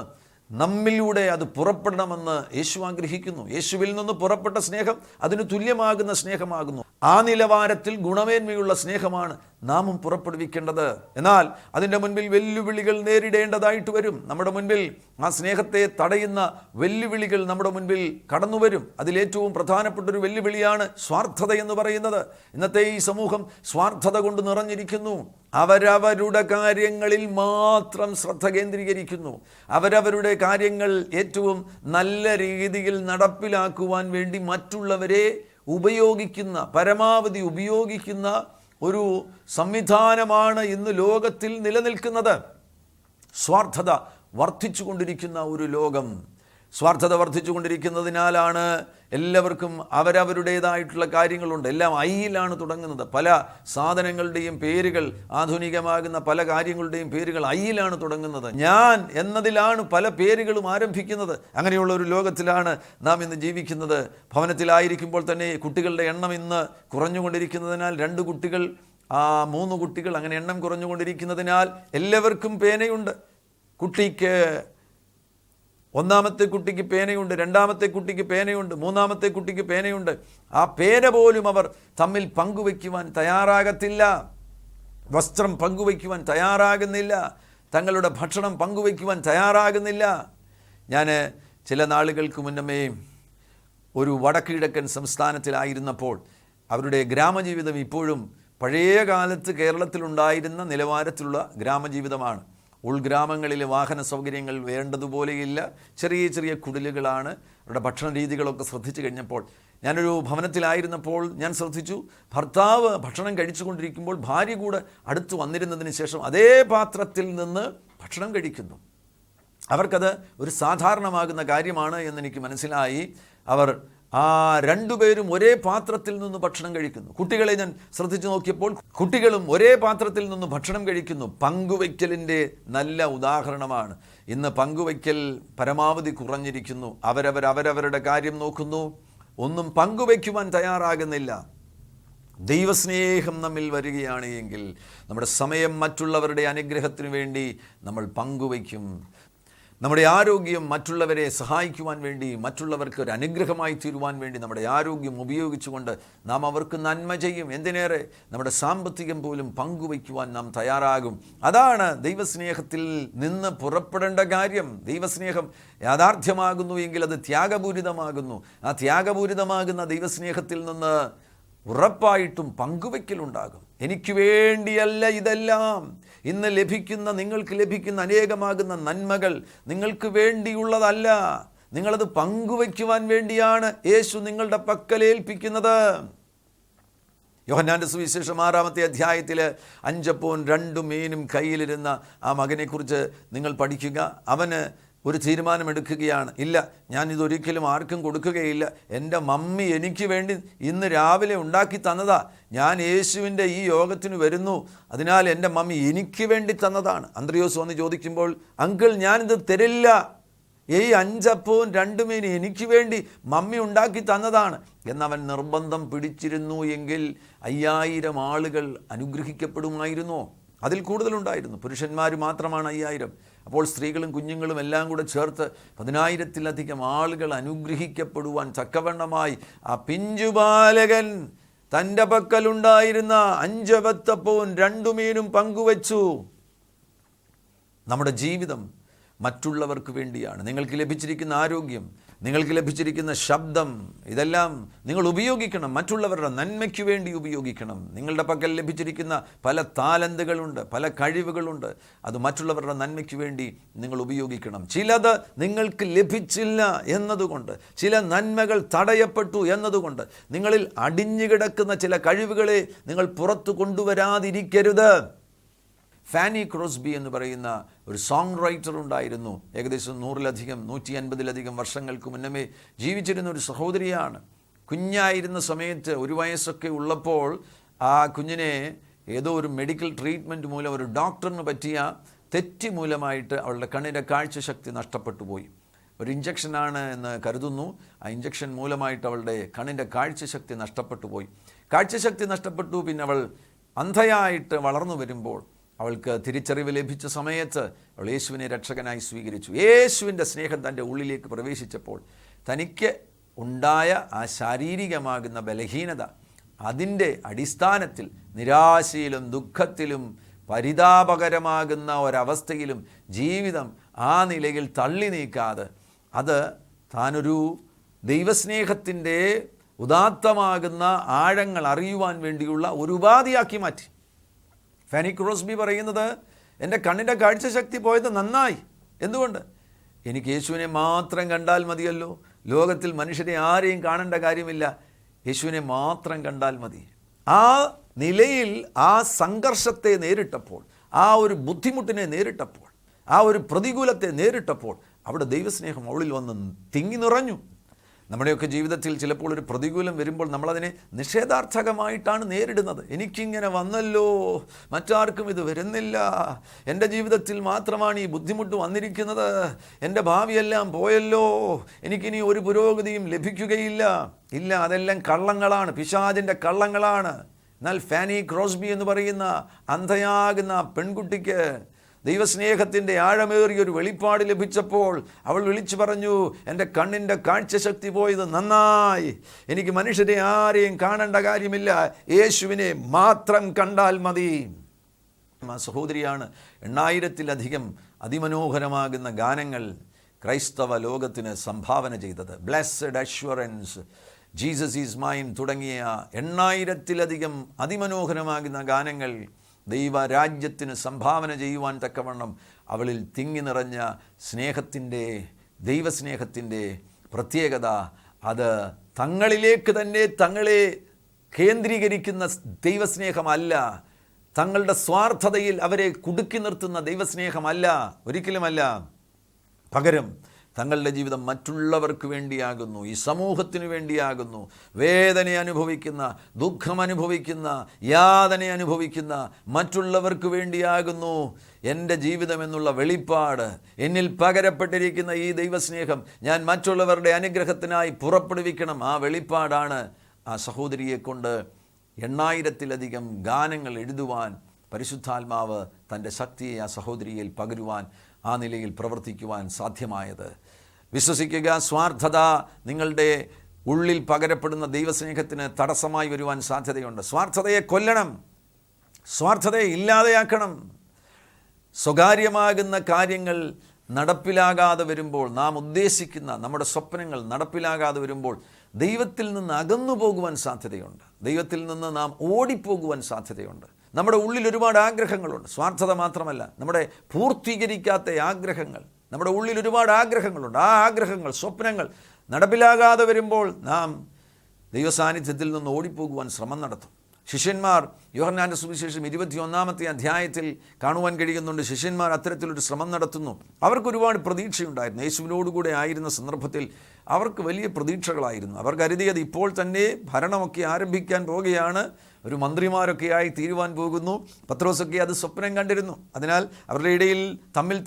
[SPEAKER 1] നമ്മിലൂടെ അത് പുറപ്പെടണമെന്ന് യേശു ആഗ്രഹിക്കുന്നു. യേശുവിൽ നിന്ന് പുറപ്പെട്ട സ്നേഹം അതിന് തുല്യമാകുന്ന സ്നേഹമാകുന്നു. ആ നിലവാരത്തിൽ ഗുണമേന്മയുള്ള സ്നേഹമാണ് നാമും പുറപ്പെടുവിക്കേണ്ടത്. എന്നാൽ അതിൻ്റെ മുൻപിൽ വെല്ലുവിളികൾ നേരിടേണ്ടതായിട്ട് വരും. നമ്മുടെ മുൻപിൽ ആ സ്നേഹത്തെ തടയുന്ന വെല്ലുവിളികൾ നമ്മുടെ മുൻപിൽ കടന്നു വരും. അതിലേറ്റവും പ്രധാനപ്പെട്ടൊരു വെല്ലുവിളിയാണ് സ്വാർത്ഥത എന്ന് പറയുന്നത്. ഇന്നത്തെ ഈ സമൂഹം സ്വാർത്ഥത കൊണ്ട് നിറഞ്ഞിരിക്കുന്നു. അവരവരുടെ കാര്യങ്ങളിൽ മാത്രം ശ്രദ്ധ കേന്ദ്രീകരിക്കുന്നു. അവരവരുടെ കാര്യങ്ങൾ ഏറ്റവും നല്ല രീതിയിൽ നടപ്പിലാക്കുവാൻ വേണ്ടി മറ്റുള്ളവരെ ഉപയോഗിക്കുന്ന, പരമാവധി ഉപയോഗിക്കുന്ന ഒരു സംവിധാനമാണ് ഇന്ന് ലോകത്തിൽ നിലനിൽക്കുന്നത്. സ്വാർത്ഥത വർദ്ധിച്ചു കൊണ്ടിരിക്കുന്ന ഒരു ലോകം. സ്വാർത്ഥത വർദ്ധിച്ചു കൊണ്ടിരിക്കുന്നതിനാലാണ് എല്ലാവർക്കും അവരവരുടേതായിട്ടുള്ള കാര്യങ്ങളുണ്ട്. എല്ലാം ഐയിലാണ് തുടങ്ങുന്നത്. പല സാധനങ്ങളുടെയും പേരുകൾ, ആധുനികമാകുന്ന പല കാര്യങ്ങളുടെയും പേരുകൾ ഐയിലാണ് തുടങ്ങുന്നത്. ഞാൻ എന്നതിലാണ് പല പേരുകളും ആരംഭിക്കുന്നത്. അങ്ങനെയുള്ള ഒരു ലോകത്തിലാണ് നാം ഇന്ന് ജീവിക്കുന്നത്. ഭവനത്തിലായിരിക്കുമ്പോൾ തന്നെ കുട്ടികളുടെ എണ്ണം ഇന്ന് കുറഞ്ഞുകൊണ്ടിരിക്കുന്നതിനാൽ 2 കുട്ടികൾ, 3 കുട്ടികൾ, അങ്ങനെ എണ്ണം കുറഞ്ഞുകൊണ്ടിരിക്കുന്നതിനാൽ എല്ലാവർക്കും പേനയുണ്ട്. കുട്ടിക്ക് ഒന്നാമത്തെ കുട്ടിക്ക് പേനയുണ്ട്, രണ്ടാമത്തെ കുട്ടിക്ക് പേനയുണ്ട്, മൂന്നാമത്തെ കുട്ടിക്ക് പേനയുണ്ട്. ആ പേന പോലും അവർ തമ്മിൽ പങ്കുവയ്ക്കുവാൻ തയ്യാറാകത്തില്ല. വസ്ത്രം പങ്കുവയ്ക്കുവാൻ തയ്യാറാകുന്നില്ല. തങ്ങളുടെ ഭക്ഷണം പങ്കുവയ്ക്കുവാൻ തയ്യാറാകുന്നില്ല. ഞാൻ ചില നാളുകൾക്ക് മുന്നമേ ഒരു വടക്ക് കിഴക്കൻ സംസ്ഥാനത്തിലായിരുന്നപ്പോൾ അവരുടെ ഗ്രാമജീവിതം ഇപ്പോഴും പഴയ കാലത്ത് കേരളത്തിലുണ്ടായിരുന്ന നിലവാരത്തിലുള്ള ഗ്രാമജീവിതമാണ്. ഉൾഗ്രാമങ്ങളിൽ വാഹന സൗകര്യങ്ങൾ വേണ്ടതുപോലെയില്ല. ചെറിയ ചെറിയ കുടിലുകളാണ്. അവരുടെ ഭക്ഷണ രീതികളൊക്കെ ശ്രദ്ധിച്ചു കഴിഞ്ഞപ്പോൾ, ഞാനൊരു ഭവനത്തിലായിരുന്നപ്പോൾ ഞാൻ ശ്രദ്ധിച്ചു, ഭർത്താവ് ഭക്ഷണം കഴിച്ചു കൊണ്ടിരിക്കുമ്പോൾ ഭാര്യ കൂടെ അടുത്ത് വന്നിരുന്നതിന് ശേഷം അതേ പാത്രത്തിൽ നിന്ന് ഭക്ഷണം കഴിക്കുന്നു. അവർക്കത് ഒരു സാധാരണമാകുന്ന കാര്യമാണ് എന്നെനിക്ക് മനസ്സിലായി. അവർ രണ്ടുപേരും ഒരേ പാത്രത്തിൽ നിന്ന് ഭക്ഷണം കഴിക്കുന്നു. കുട്ടികളെ ഞാൻ ശ്രദ്ധിച്ചു നോക്കിയപ്പോൾ കുട്ടികളും ഒരേ പാത്രത്തിൽ നിന്ന് ഭക്ഷണം കഴിക്കുന്നു. പങ്കുവയ്ക്കലിൻ്റെ നല്ല ഉദാഹരണമാണ്. ഇന്ന് പങ്കുവയ്ക്കൽ പരമാവധി കുറഞ്ഞിരിക്കുന്നു. അവരവരുടെ കാര്യം നോക്കുന്നു, ഒന്നും പങ്കുവയ്ക്കുവാൻ തയ്യാറാകുന്നില്ല. ദൈവസ്നേഹം നമ്മിൽ വരികയാണ് എങ്കിൽ നമ്മുടെ സമയം മറ്റുള്ളവരുടെ അനുഗ്രഹത്തിന് വേണ്ടി നമ്മൾ പങ്കുവയ്ക്കും. നമ്മുടെ ആരോഗ്യം മറ്റുള്ളവരെ സഹായിക്കുവാൻ വേണ്ടി, മറ്റുള്ളവർക്ക് ഒരു അനുഗ്രഹമായി തീരുവാൻ വേണ്ടി നമ്മുടെ ആരോഗ്യം ഉപയോഗിച്ചുകൊണ്ട് നാം അവർക്ക് നന്മ ചെയ്യും. എന്തിനേറെ നമ്മുടെ സാമ്പത്തികം പോലും പങ്കുവയ്ക്കുവാൻ നാം തയ്യാറാകും. അതാണ് ദൈവസ്നേഹത്തിൽ നിന്ന് പുറപ്പെടേണ്ട കാര്യം. ദൈവസ്നേഹം യാഥാർത്ഥ്യമാകുന്നു എങ്കിൽ അത് ത്യാഗപൂരിതമാകുന്നു. ആ ത്യാഗപൂരിതമാകുന്ന ദൈവസ്നേഹത്തിൽ നിന്ന് ഉറപ്പായിട്ടും പങ്കുവയ്ക്കലുണ്ടാകും. എനിക്ക് വേണ്ടിയല്ല ഇതെല്ലാം. ഇന്ന് നിങ്ങൾക്ക് ലഭിക്കുന്ന അനേകമാകുന്ന നന്മകൾ നിങ്ങൾക്ക് വേണ്ടിയുള്ളതല്ല. നിങ്ങളത് പങ്കുവയ്ക്കുവാൻ വേണ്ടിയാണ് യേശു നിങ്ങളുടെ പക്കലേൽപ്പിക്കുന്നത്. യോഹന്നാന്റെ സുവിശേഷം 6-ാമത്തെ അധ്യായത്തിൽ 5 അപ്പവും 2 മീനും കയ്യിലിരുന്ന ആ മകനെക്കുറിച്ച് നിങ്ങൾ പഠിക്കുക. അവന് ഒരു തീരുമാനമെടുക്കുകയാണ്, ഇല്ല, ഞാനിതൊരിക്കലും ആർക്കും കൊടുക്കുകയില്ല. എൻ്റെ മമ്മി എനിക്ക് വേണ്ടി ഇന്ന് രാവിലെ ഉണ്ടാക്കി തന്നതാ. ഞാൻ യേശുവിൻ്റെ ഈ യോഗത്തിന് വരുന്നു, അതിനാൽ എൻ്റെ മമ്മി എനിക്ക് വേണ്ടി തന്നതാണ്. അന്ത്രയോസ് വന്ന് ചോദിക്കുമ്പോൾ, അങ്കിൾ, ഞാനിത് തരില്ല. ഈ 5 അപ്പവും 2 മീനും എനിക്ക് വേണ്ടി മമ്മി ഉണ്ടാക്കി തന്നതാണ് എന്നവൻ നിർബന്ധം പിടിച്ചിരുന്നു എങ്കിൽ 5000 ആളുകൾ അനുഗ്രഹിക്കപ്പെടുമായിരുന്നോ? അതിൽ കൂടുതലുണ്ടായിരുന്നു. പുരുഷന്മാർ മാത്രമാണ് 5000. അപ്പോൾ സ്ത്രീകളും കുഞ്ഞുങ്ങളും എല്ലാം കൂടെ ചേർത്ത് 10,000-ലധികം ആളുകൾ അനുഗ്രഹിക്കപ്പെടുവാൻ തക്കവണ്ണമായി ആ പിഞ്ചുബാലകൻ തൻ്റെ പക്കലുണ്ടായിരുന്ന 5 അപ്പവും 2 മീനും പങ്കുവച്ചു. നമ്മുടെ ജീവിതം മറ്റുള്ളവർക്ക് വേണ്ടിയാണ്. നിങ്ങൾക്ക് ലഭിച്ചിരിക്കുന്ന ആരോഗ്യം, നിങ്ങൾക്ക് ലഭിച്ചിരിക്കുന്ന ശബ്ദം, ഇതെല്ലാം നിങ്ങൾ ഉപയോഗിക്കണം. മറ്റുള്ളവരുടെ നന്മയ്ക്ക് വേണ്ടി ഉപയോഗിക്കണം. നിങ്ങളുടെ പക്കൽ ലഭിച്ചിരിക്കുന്ന പല താലന്തുകളുണ്ട്, പല കഴിവുകളുണ്ട്. അത് മറ്റുള്ളവരുടെ നന്മയ്ക്ക് വേണ്ടി നിങ്ങൾ ഉപയോഗിക്കണം. ചിലത് നിങ്ങൾക്ക് ലഭിച്ചില്ല എന്നതുകൊണ്ട്, ചില നന്മകൾ തടയപ്പെട്ടു എന്നതുകൊണ്ട് നിങ്ങളിൽ അടിഞ്ഞുകിടക്കുന്ന ചില കഴിവുകളെ നിങ്ങൾ പുറത്തു കൊണ്ടുവരാതിരിക്കരുത്. ഫാനി ക്രോസ്ബി എന്ന് പറയുന്ന ഒരു സോങ് റൈറ്റർ ഉണ്ടായിരുന്നു. ഏകദേശം 150-ലധികം വർഷങ്ങൾക്ക് മുന്നമേ ജീവിച്ചിരുന്ന ഒരു സഹോദരിയാണ്. കുഞ്ഞായിരുന്ന സമയത്ത് 1 വയസ്സൊക്കെ ഉള്ളപ്പോൾ ആ കുഞ്ഞിനെ ഏതോ ഒരു മെഡിക്കൽ ട്രീറ്റ്മെൻറ്റ് മൂലം, ഒരു ഡോക്ടറിന് പറ്റിയ തെറ്റ് മൂലമായിട്ട് അവളുടെ കണ്ണിൻ്റെ കാഴ്ചശക്തി നഷ്ടപ്പെട്ടു പോയി. ഒരു ഇഞ്ചക്ഷനാണ് എന്ന് കരുതുന്നു. ആ ഇഞ്ചക്ഷൻ മൂലമായിട്ട് അവളുടെ കണ്ണിൻ്റെ കാഴ്ചശക്തി നഷ്ടപ്പെട്ടു പോയി. കാഴ്ചശക്തി നഷ്ടപ്പെട്ടു. പിന്നെ അവൾ അന്ധയായിട്ട് വളർന്നു വരുമ്പോൾ അവൾക്ക് തിരിച്ചറിവ് ലഭിച്ച സമയത്ത് അവൾ യേശുവിനെ രക്ഷകനായി സ്വീകരിച്ചു. യേശുവിൻ്റെ സ്നേഹം തൻ്റെ ഉള്ളിലേക്ക് പ്രവേശിച്ചപ്പോൾ തനിക്ക് ഉണ്ടായ ആ ശാരീരികമാകുന്ന ബലഹീനത, അതിൻ്റെ അടിസ്ഥാനത്തിൽ നിരാശയിലും ദുഃഖത്തിലും പരിതാപകരമാകുന്ന ഒരവസ്ഥയിലും ജീവിതം ആ നിലയിൽ തള്ളി നീക്കാതെ അത് താനൊരു ദൈവസ്നേഹത്തിൻ്റെ ഉദാത്തമാകുന്ന ആഴങ്ങൾ അറിയുവാൻ വേണ്ടിയുള്ള ഒരു ഉപാധിയാക്കി മാറ്റി. ഫാനി ക്രോസ്ബി പറയുന്നത്, എൻ്റെ കണ്ണിൻ്റെ കാഴ്ചശക്തി പോയത് നന്നായി. എന്തുകൊണ്ട്? എനിക്ക് യേശുവിനെ മാത്രം കണ്ടാൽ മതിയല്ലോ. ലോകത്തിൽ മനുഷ്യരെ ആരെയും കാണേണ്ട കാര്യമില്ല, യേശുവിനെ മാത്രം കണ്ടാൽ മതി. ആ നിലയിൽ ആ സംഘർഷത്തെ നേരിട്ടപ്പോൾ, ആ ഒരു ബുദ്ധിമുട്ടിനെ നേരിട്ടപ്പോൾ, ആ ഒരു പ്രതികൂലത്തെ നേരിട്ടപ്പോൾ അവിടെ ദൈവസ്നേഹം അവളിൽ വന്ന് തിങ്ങി നിറഞ്ഞു. നമ്മുടെയൊക്കെ ജീവിതത്തിൽ ചിലപ്പോൾ ഒരു പ്രതികൂലം വരുമ്പോൾ നമ്മളതിനെ നിഷേധാർത്ഥകമായിട്ടാണ് നേരിടുന്നത്. എനിക്കിങ്ങനെ വന്നല്ലോ, മറ്റാർക്കും ഇത് വരുന്നില്ല, എൻ്റെ ജീവിതത്തിൽ മാത്രമാണ് ഈ ബുദ്ധിമുട്ട് വന്നിരിക്കുന്നത്, എൻ്റെ ഭാവിയെല്ലാം പോയല്ലോ, എനിക്കിനി ഒരു പുരോഗതിയും ലഭിക്കുകയില്ല. ഇല്ല, അതെല്ലാം കള്ളങ്ങളാണ്, പിശാചിൻ്റെ കള്ളങ്ങളാണ്. എന്നാൽ ഫാനി ക്രോസ്ബി എന്ന് പറയുന്ന അന്ധയാകുന്ന പെൺകുട്ടിക്ക് ദൈവസ്നേഹത്തിൻ്റെ ആഴമേറിയൊരു വെളിപ്പാട് ലഭിച്ചപ്പോൾ അവൾ വിളിച്ചു പറഞ്ഞു, എൻ്റെ കണ്ണിൻ്റെ കാഴ്ചശക്തി പോയത് നന്നായി, എനിക്ക് മനുഷ്യരെ ആരെയും കാണേണ്ട കാര്യമില്ല, യേശുവിനെ മാത്രം കണ്ടാൽ മതി. ആ സഹോദരിയാണ് 8000-ലധികം അതിമനോഹരമാകുന്ന ഗാനങ്ങൾ ക്രൈസ്തവ ലോകത്തിന് സംഭാവന ചെയ്തത്. Blessed assurance, Jesus is mine തുടങ്ങിയ 8000-ലധികം അതിമനോഹരമാകുന്ന ഗാനങ്ങൾ ദൈവരാജ്യത്തിന് സംഭാവന ചെയ്യുവാൻ തക്കവണ്ണം അവളിൽ തിങ്ങി നിറഞ്ഞ സ്നേഹത്തിൻ്റെ, ദൈവസ്നേഹത്തിൻ്റെ പ്രത്യേകത അത് തങ്ങളിലേക്ക് തന്നെ തങ്ങളെ കേന്ദ്രീകരിക്കുന്ന ദൈവസ്നേഹമല്ല, തങ്ങളുടെ സ്വാർത്ഥതയിൽ അവരെ കുടുക്കി നിർത്തുന്ന ദൈവസ്നേഹമല്ല, ഒരിക്കലുമല്ല. പകരം തങ്ങളുടെ ജീവിതം മറ്റുള്ളവർക്ക് വേണ്ടിയാകുന്നു, ഈ സമൂഹത്തിന് വേണ്ടിയാകുന്നു. വേദന അനുഭവിക്കുന്ന, ദുഃഖം അനുഭവിക്കുന്ന, യാതന അനുഭവിക്കുന്ന മറ്റുള്ളവർക്ക് വേണ്ടിയാകുന്നു എൻ്റെ ജീവിതം എന്നുള്ള വെളിപ്പാട്. എന്നിൽ പകരപ്പെട്ടിരിക്കുന്ന ഈ ദൈവസ്നേഹം ഞാൻ മറ്റുള്ളവരുടെ അനുഗ്രഹത്തിനായി പുറപ്പെടുവിക്കണം. ആ വെളിപ്പാടാണ് ആ സഹോദരിയെ കൊണ്ട് 8000-ലധികം ഗാനങ്ങൾ എഴുതുവാൻ പരിശുദ്ധാത്മാവ് തൻ്റെ ശക്തിയെ ആ സഹോദരിയിൽ പകരുവാൻ, ആ നിലയിൽ പ്രവർത്തിക്കുവാൻ സാധ്യമായത്. വിശ്വസിക്കുക, സ്വാർത്ഥത നിങ്ങളുടെ ഉള്ളിൽ പകരപ്പെടുന്ന ദൈവസ്നേഹത്തിന് തടസ്സമായി വരുവാൻ സാധ്യതയുണ്ട്. സ്വാർത്ഥതയെ കൊല്ലണം, സ്വാർത്ഥതയെ ഇല്ലാതെയാക്കണം. സ്വകാര്യമാകുന്ന കാര്യങ്ങൾ നടപ്പിലാകാതെ വരുമ്പോൾ, നാം ഉദ്ദേശിക്കുന്ന നമ്മുടെ സ്വപ്നങ്ങൾ നടപ്പിലാകാതെ വരുമ്പോൾ ദൈവത്തിൽ നിന്ന് അകന്നു പോകുവാൻ സാധ്യതയുണ്ട്. ദൈവത്തിൽ നിന്ന് നാം ഓടിപ്പോകുവാൻ സാധ്യതയുണ്ട്. നമ്മുടെ ഉള്ളിൽ ഒരുപാട് ആഗ്രഹങ്ങളുണ്ട്. സ്വാർത്ഥത മാത്രമല്ല, നമ്മുടെ പൂർത്തീകരിക്കാത്ത ആഗ്രഹങ്ങൾ, നമ്മുടെ ഉള്ളിൽ ഒരുപാട് ആഗ്രഹങ്ങളുണ്ട്. ആ ആഗ്രഹങ്ങൾ, സ്വപ്നങ്ങൾ നടപ്പിലാകാതെ വരുമ്പോൾ നാം ദൈവസാന്നിധ്യത്തിൽ നിന്ന് ഓടിപ്പോകുവാൻ ശ്രമം നടത്തും. ശിഷ്യന്മാർ യോഹന്നാൻ്റെ സുവിശേഷം 21-ാമത്തെ അധ്യായത്തിൽ കാണുവാൻ കഴിയുന്നുണ്ട്. ശിഷ്യന്മാർ അത്തരത്തിലൊരു ശ്രമം നടത്തുന്നു. അവർക്ക് ഒരുപാട് പ്രതീക്ഷയുണ്ടായിരുന്നു. യേശുവിനോടുകൂടെ ആയിരുന്ന സന്ദർഭത്തിൽ അവർക്ക് വലിയ പ്രതീക്ഷകളായിരുന്നു. അവർ കരുതിയത് ഇപ്പോൾ തന്നെ ഭരണമൊക്കെ ആരംഭിക്കാൻ പോകുകയാണ്, ഒരു മന്ത്രിമാരൊക്കെയായി തീരുവാൻ പോകുന്നു. പത്രോസൊക്കെ അത് സ്വപ്നം കണ്ടിരുന്നു. അതിനാൽ അവരുടെ ഇടയിൽ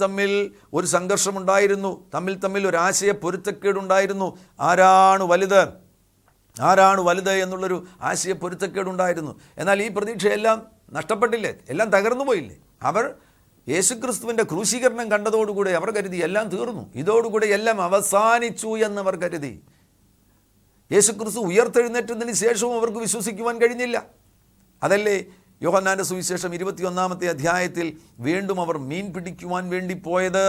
[SPEAKER 1] തമ്മിൽ ഒരു സംഘർഷമുണ്ടായിരുന്നു, തമ്മിൽ ഒരു ആശയ പൊരുത്തക്കേടുണ്ടായിരുന്നു. ആരാണ് വലുത് എന്നുള്ളൊരു ആശയ പൊരുത്തക്കേടുണ്ടായിരുന്നു. എന്നാൽ ഈ പ്രതീക്ഷയെല്ലാം നഷ്ടപ്പെട്ടില്ലേ? എല്ലാം തകർന്നു പോയില്ലേ? അവർ യേശുക്രിസ്തുവിൻ്റെ ക്രൂശീകരണം കണ്ടതോടുകൂടെ അവർ കരുതി എല്ലാം തീർന്നു, ഇതോടുകൂടെ എല്ലാം അവസാനിച്ചു എന്നവർ കരുതി. യേശുക്രിസ്തു ഉയർത്തെഴുന്നേറ്റതിന് ശേഷവും അവർക്ക് വിശ്വസിക്കുവാൻ കഴിഞ്ഞില്ല. അതല്ലേ യോഹന്നാൻ്റെ സുവിശേഷം 21-ാമത്തെ അധ്യായത്തിൽ വീണ്ടും അവർ മീൻ പിടിക്കുവാൻ വേണ്ടി പോയത്.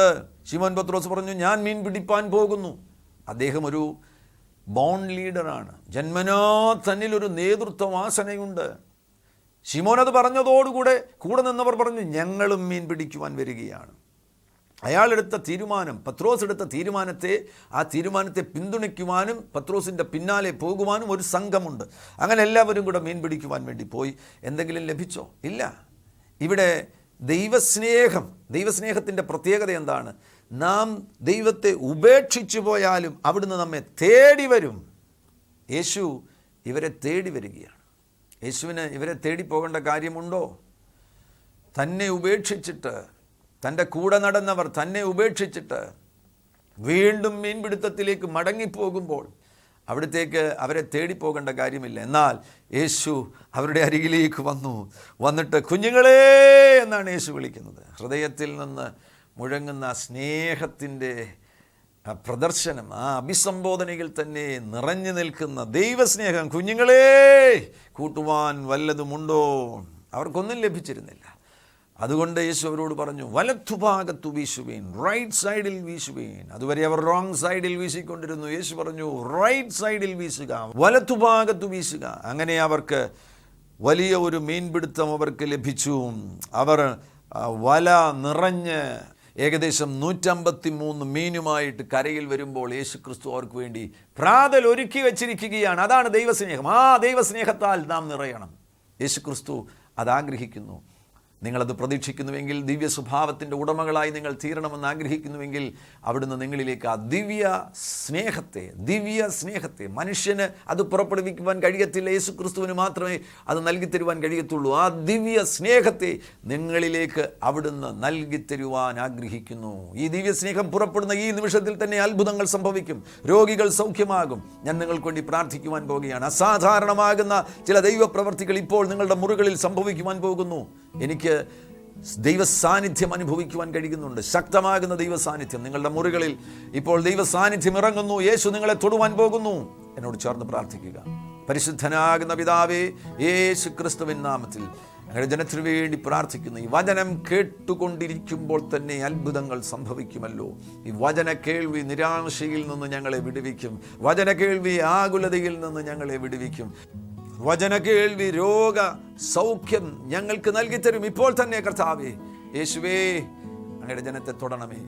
[SPEAKER 1] ശിമോൻ പത്രോസ് പറഞ്ഞു, ഞാൻ മീൻ പിടിപ്പാൻ പോകുന്നു. അദ്ദേഹം ഒരു ബോൺ ലീഡറാണ്. ജന്മനാ തന്നിലൊരു നേതൃത്വ വാസനയുണ്ട്. ശിമോൻ അത് പറഞ്ഞതോടുകൂടെ കൂടെ നിന്നവർ പറഞ്ഞു, ഞങ്ങളും മീൻ പിടിക്കുവാൻ വരികയാണ്. അയാളെടുത്ത തീരുമാനം, പത്രോസ് എടുത്ത ആ തീരുമാനത്തെ പിന്തുണയ്ക്കുവാനും പത്രോസിൻ്റെ പിന്നാലെ പോകുവാനും ഒരു സംഘമുണ്ട്. അങ്ങനെ എല്ലാവരും കൂടെ മീൻ പിടിക്കുവാൻ വേണ്ടി പോയി. എന്തെങ്കിലും ലഭിച്ചോ? ഇല്ല. ഇവിടെ ദൈവസ്നേഹത്തിൻ്റെ പ്രത്യേകത എന്താണ്? നാം ദൈവത്തെ ഉപേക്ഷിച്ചു പോയാലും അവിടുന്ന് നമ്മെ തേടി വരും. യേശു ഇവരെ തേടി വരികയാണ്. യേശുവിന് ഇവരെ തേടി പോകേണ്ട കാര്യമുണ്ടോ? തന്നെ ഉപേക്ഷിച്ചിട്ട്, തൻ്റെ കൂടെ നടന്നവർ തന്നെ ഉപേക്ഷിച്ചിട്ട് വീണ്ടും മീൻപിടുത്തത്തിലേക്ക് മടങ്ങിപ്പോകുമ്പോൾ അവിടത്തേക്ക് അവരെ തേടിപ്പോകേണ്ട കാര്യമില്ല. എന്നാൽ യേശു അവരുടെ അരികിലേക്ക് വന്നിട്ട് കുഞ്ഞുങ്ങളെ എന്നാണ് യേശു വിളിക്കുന്നത്. ഹൃദയത്തിൽ നിന്ന് മുഴങ്ങുന്ന സ്നേഹത്തിൻ്റെ പ്രദർശനം, ആ അഭിസംബോധനയിൽ തന്നെ നിറഞ്ഞു നിൽക്കുന്ന ദൈവസ്നേഹം. കുഞ്ഞുങ്ങളെ, കൂട്ടുവാൻ വല്ലതുമുണ്ടോ? അവർക്കൊന്നും ലഭിച്ചിരുന്നില്ല. അതുകൊണ്ട് യേശു അവരോട് പറഞ്ഞു, വലത്തുഭാഗത്തു വീശുവീൻ, റൈറ്റ് സൈഡിൽ വീശുവീൻ. അതുവരെ അവർ റോങ് സൈഡിൽ വീശിക്കൊണ്ടിരുന്നു. യേശു പറഞ്ഞു, റൈറ്റ് സൈഡിൽ വീശുക, വലത്തുഭാഗത്തു വീശുക. അങ്ങനെ അവർക്ക് വലിയ ഒരു മീൻപിടുത്തം അവർക്ക് ലഭിച്ചു. അവർ വല നിറഞ്ഞ് ഏകദേശം 153 മീനുമായിട്ട് കരയിൽ വരുമ്പോൾ യേശുക്രിസ്തു അവർക്ക് വേണ്ടി പ്രാതൽ ഒരുക്കി വച്ചിരിക്കുകയാണ്. അതാണ് ദൈവസ്നേഹം. ആ ദൈവസ്നേഹത്താൽ നാം നിറയണം. യേശുക്രിസ്തു അതാഗ്രഹിക്കുന്നു. നിങ്ങളത് പ്രതീക്ഷിക്കുന്നുവെങ്കിൽ, ദിവ്യ സ്വഭാവത്തിൻ്റെ ഉടമകളായി നിങ്ങൾ തീരണമെന്ന് ആഗ്രഹിക്കുന്നുവെങ്കിൽ, അവിടുന്ന് നിങ്ങളിലേക്ക് ആ ദിവ്യ സ്നേഹത്തെ മനുഷ്യന് അത് പുറപ്പെടുവിക്കുവാൻ കഴിയത്തില്ല. യേശുക്രിസ്തുവിന് മാത്രമേ അത് നൽകിത്തരുവാൻ കഴിയത്തുള്ളൂ. ആ ദിവ്യ സ്നേഹത്തെ നിങ്ങളിലേക്ക് അവിടുന്ന് നൽകിത്തരുവാൻ ആഗ്രഹിക്കുന്നു. ഈ ദിവ്യ സ്നേഹം പുറപ്പെടുന്ന ഈ നിമിഷത്തിൽ തന്നെ അത്ഭുതങ്ങൾ സംഭവിക്കും, രോഗികൾ സൗഖ്യമാകും. ഞാൻ നിങ്ങൾക്ക് വേണ്ടി പ്രാർത്ഥിക്കുവാൻ പോകുകയാണ്. അസാധാരണമാകുന്ന ചില ദൈവപ്രവർത്തികൾ ഇപ്പോൾ നിങ്ങളുടെ മുറികളിൽ സംഭവിക്കുവാൻ പോകുന്നു. എനിക്ക് ദൈവസാന്നിധ്യം അനുഭവിക്കുവാൻ കഴിയുന്നുണ്ട്. ശക്തമാകുന്ന ദൈവസാന്നിധ്യം നിങ്ങളുടെ മുറികളിൽ ഇപ്പോൾ ദൈവസാന്നിധ്യം ഇറങ്ങുന്നു. യേശു നിങ്ങളെ തൊടുവാൻ പോകുന്നു. എന്നോട് ചേർന്ന് പ്രാർത്ഥിക്കുക. പരിശുദ്ധനാകുന്ന പിതാവേ, യേശു ക്രിസ്തുവിൻ നാമത്തിൽ അങ്ങനെ ജനത്തിനു വേണ്ടി പ്രാർത്ഥിക്കുന്നു. ഈ വചനം കേട്ടുകൊണ്ടിരിക്കുമ്പോൾ തന്നെ അത്ഭുതങ്ങൾ സംഭവിക്കുമല്ലോ. ഈ വചന കേൾവി നിരാശയിൽ നിന്ന് ഞങ്ങളെ വിടുവിക്കും. വചന കേൾവി ആകുലതയിൽ നിന്ന് ഞങ്ങളെ വിടുവിക്കും. വചന കേൾവി രോഗ സൗഖ്യം ഞങ്ങൾക്ക് നൽകിത്തരും. ഇപ്പോൾ തന്നെ കർത്താവേ, യേശുവേ, അങ്ങയുടെ ജനത്തെ തൊടണമേ.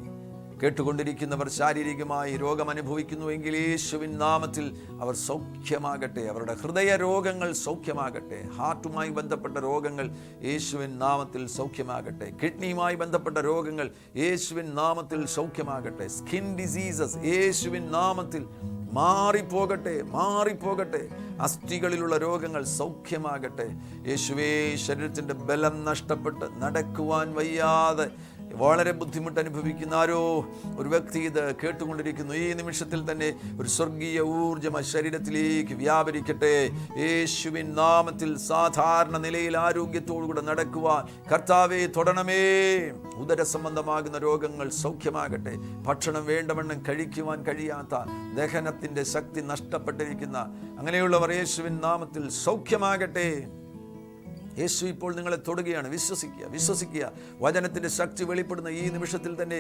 [SPEAKER 1] കേട്ടുകൊണ്ടിരിക്കുന്നവർ ശാരീരികമായി രോഗം അനുഭവിക്കുന്നുവെങ്കിൽ യേശുവിൻ നാമത്തിൽ അവർ സൗഖ്യമാകട്ടെ. അവരുടെ ഹൃദയ രോഗങ്ങൾ സൗഖ്യമാകട്ടെ. ഹാർട്ടുമായി ബന്ധപ്പെട്ട രോഗങ്ങൾ യേശുവിൻ നാമത്തിൽ സൗഖ്യമാകട്ടെ. കിഡ്നിയുമായി ബന്ധപ്പെട്ട രോഗങ്ങൾ യേശുവിൻ നാമത്തിൽ സൗഖ്യമാകട്ടെ. സ്കിൻ ഡിസീസസ് യേശുവിൻ നാമത്തിൽ മാറിപ്പോകട്ടെ. അസ്ഥികളിലുള്ള രോഗങ്ങൾ സൗഖ്യമാകട്ടെ. യേശുവേ, ശരീരത്തിൻ്റെ ബലം നഷ്ടപ്പെട്ട് നടക്കുവാൻ വയ്യാതെ വളരെ ബുദ്ധിമുട്ട് അനുഭവിക്കുന്ന ആരോ ഒരു വ്യക്തി ഇത് കേട്ടുകൊണ്ടിരിക്കുന്നു. ഈ നിമിഷത്തിൽ തന്നെ ഒരു സ്വർഗീയ ഊർജ്ജം ശരീരത്തിലേക്ക് വ്യാപരിക്കട്ടെ. യേശുവിൻ നാമത്തിൽ സാധാരണ നിലയിൽ ആരോഗ്യത്തോടുകൂടെ നടക്കുവാൻ കർത്താവേ തൊടണമേ. ഉദര സംബന്ധമാകുന്ന രോഗങ്ങൾ സൗഖ്യമാകട്ടെ. ഭക്ഷണം വേണ്ടവണ്ണം കഴിക്കുവാൻ കഴിയാത്ത, ദഹനത്തിൻ്റെ ശക്തി നഷ്ടപ്പെട്ടിരിക്കുന്ന അങ്ങനെയുള്ളവർ യേശുവിൻ നാമത്തിൽ സൗഖ്യമാകട്ടെ. യേശു ഇപ്പോൾ നിങ്ങളെ തൊടുകയാണ്. വിശ്വസിക്കുക. വചനത്തിൻ്റെ ശക്തി വെളിപ്പെടുന്ന ഈ നിമിഷത്തിൽ തന്നെ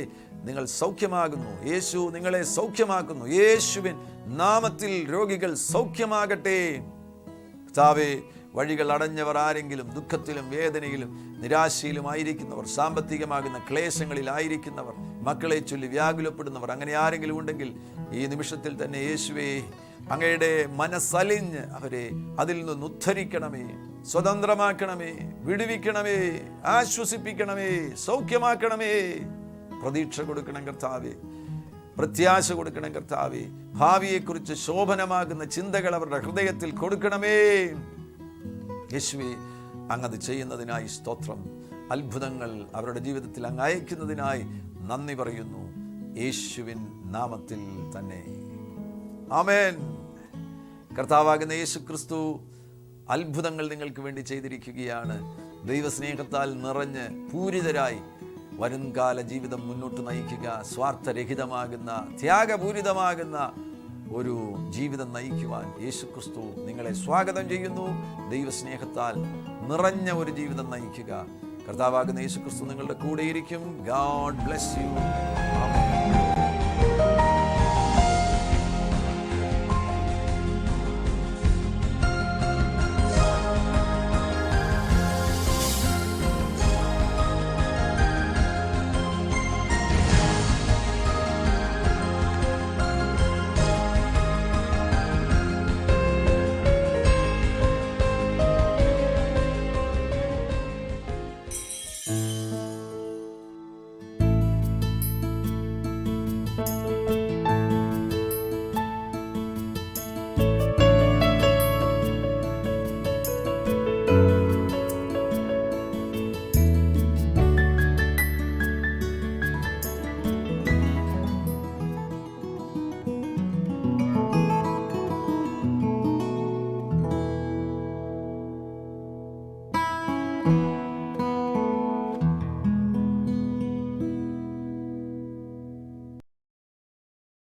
[SPEAKER 1] നിങ്ങൾ സൗഖ്യമാകുന്നു. യേശു നിങ്ങളെ സൗഖ്യമാക്കുന്നു. യേശുവിൻ നാമത്തിൽ രോഗികൾ സൗഖ്യമാകട്ടെ. കർത്താവേ, വഴികൾ അടഞ്ഞവർ ആരെങ്കിലും ദുഃഖത്തിലും വേദനയിലും നിരാശയിലും ആയിരിക്കുന്നവർ, സാമ്പത്തികമാകുന്ന ക്ലേശങ്ങളിലായിരിക്കുന്നവർ, മക്കളെ ചൊല്ലി വ്യാകുലപ്പെടുന്നവർ, അങ്ങനെ ആരെങ്കിലും ഉണ്ടെങ്കിൽ ഈ നിമിഷത്തിൽ തന്നെ യേശുവേ, അങ്ങയുടെ മനസ്സലിഞ്ഞ് അവരെ അതിൽ നിന്ന് ഉദ്ധരിക്കണമേ, സ്വതന്ത്രമാക്കണമേ, വിടുവിക്കണമേ, ആശ്വസിപ്പിക്കണമേ, സൗഖ്യമാക്കണമേ. പ്രതീക്ഷ കൊടുക്കണം കർത്താവേ, പ്രത്യാശ കൊടുക്കണം കർത്താവേ. ഭാവിയെക്കുറിച്ച് ശോഭനമാകുന്ന ചിന്തകൾ അവരുടെ ഹൃദയത്തിൽ കൊടുക്കണമേ. യേശുവേ, അങ്ങത് ചെയ്യുന്നതിനായി സ്തോത്രം. അത്ഭുതങ്ങൾ അവരുടെ ജീവിതത്തിൽ അങ്ങ് അയക്കുന്നതിനായി നന്ദി പറയുന്നു. യേശുവിൻ നാമത്തിൽ തന്നെ ആമേൻ. കർത്താവാകുന്ന യേശു ക്രിസ്തു അത്ഭുതങ്ങൾ നിങ്ങൾക്ക് വേണ്ടി ചെയ്തിരിക്കുകയാണ്. ദൈവസ്നേഹത്താൽ നിറഞ്ഞ് പൂരിതരായി വരുംകാല ജീവിതം മുന്നോട്ട് നയിക്കുക, സ്വാർത്ഥരഹിതമാകുന്ന ത്യാഗപൂരിതമാകുന്ന ഒരു ജീവിതം നയിക്കുവാൻ യേശു ക്രിസ്തു നിങ്ങളെ സ്വാഗതം ചെയ്യുന്നു. ദൈവസ്നേഹത്താൽ നിറഞ്ഞ ഒരു ജീവിതം നയിക്കുക. കർത്താവാകുന്ന യേശു ക്രിസ്തു നിങ്ങളുടെ കൂടെയിരിക്കും. God bless you. ആമേൻ.